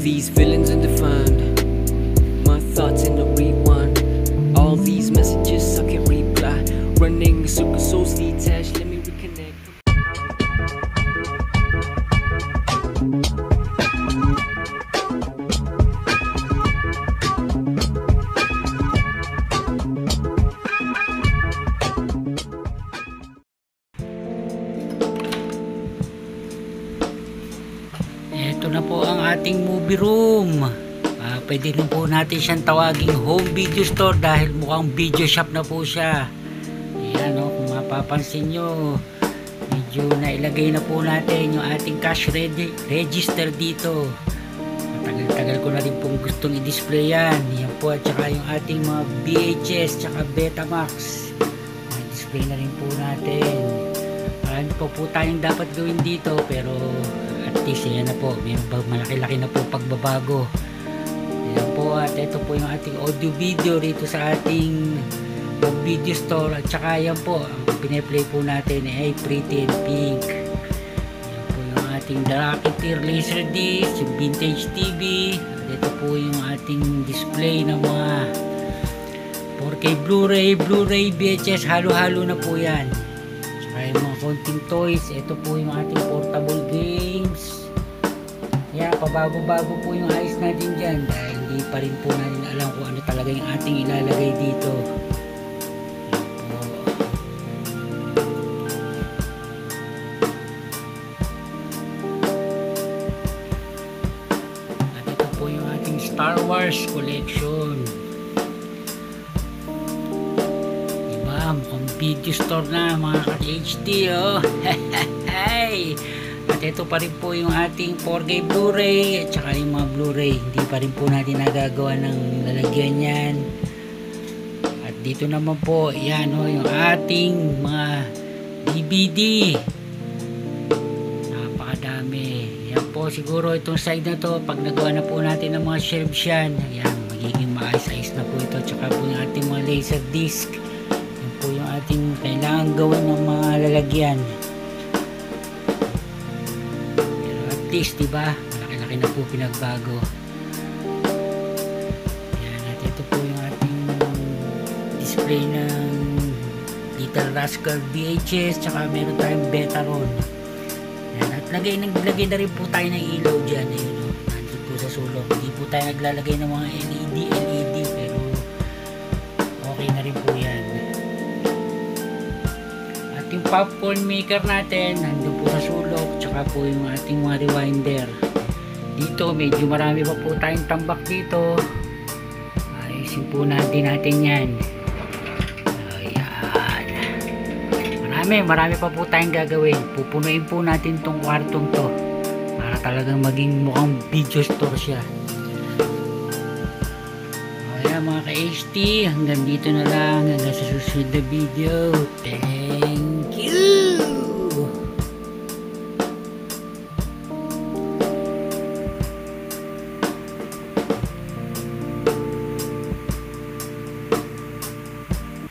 These villains in the fund, my thoughts in the rewind. All these messages I can't reply. Running super so detached, let me reconnect. Ito na po ang ating movie room. Pwede rin po natin siyang tawaging home video store dahil mukhang video shop na po siya. Ayan o, kung mapapansin nyo, medyo nailagay na po natin yung ating cash register dito. Matagal-tagal ko na rin pong gustong i-display yan. Yan po, at saka yung ating mga VHS tsaka Betamax. Display na rin po natin. Ano po tayong dapat gawin dito, pero at least yan na po, may malaki-laki na po pagbabago. Ayan po, at ito po yung ating audio video rito sa ating video store. At saka yan po, ang pine-play po natin ay Pretty and Pink. Ayan po yung ating Rocketeer Laserdisc, yung Vintage TV. At ito po yung ating display ng mga 4K Blu-ray VHS, halo-halo na po yan. Ay, mga konting toys. Ito po yung ating portable games. Yeah, pabago-bago po yung ayos natin dyan dahil hindi pa rin po natin alam kung ano talaga yung ating ilalagay dito. At ito po yung ating Star Wars collection. Mukhang video store na mga ka-HD oh. At ito pa rin po yung ating 4K Blu-ray at saka yung mga Blu-ray, hindi pa rin po natin nagagawa ng lalagyan yan. At dito naman po yan oh, yung ating mga DVD, napakadami. Yan po, siguro itong side na to, pag nagawa na po natin ng mga shelves yan, yan, magiging maayos-ayos na po ito. At saka po yung ating mga laser disc, po yung ating kailangan gawin ng mga lalagyan. Pero at least diba, malaki-laki na po pinagbago. Yan, at ito po yung ating display ng Little Rascal VHS, tsaka meron tayong Betaron. Yan, at naglagay na rin po tayo ng ilaw dyan, nandito po sa sulok. Hindi po tayo naglalagay ng mga LED pero okay na rin po yan. Yung popcorn maker natin nandun po sa sulok, tsaka po yung ating mga rewinder dito. Medyo marami pa po tayong tambak dito, ayusin po natin yan. Ayan, marami pa po tayong gagawin. Pupunuin po natin tong kwartong to para talagang maging mukhang video store siya. Ayan mga ka-HD, hanggang dito na lang, hanggang sa susunod na video.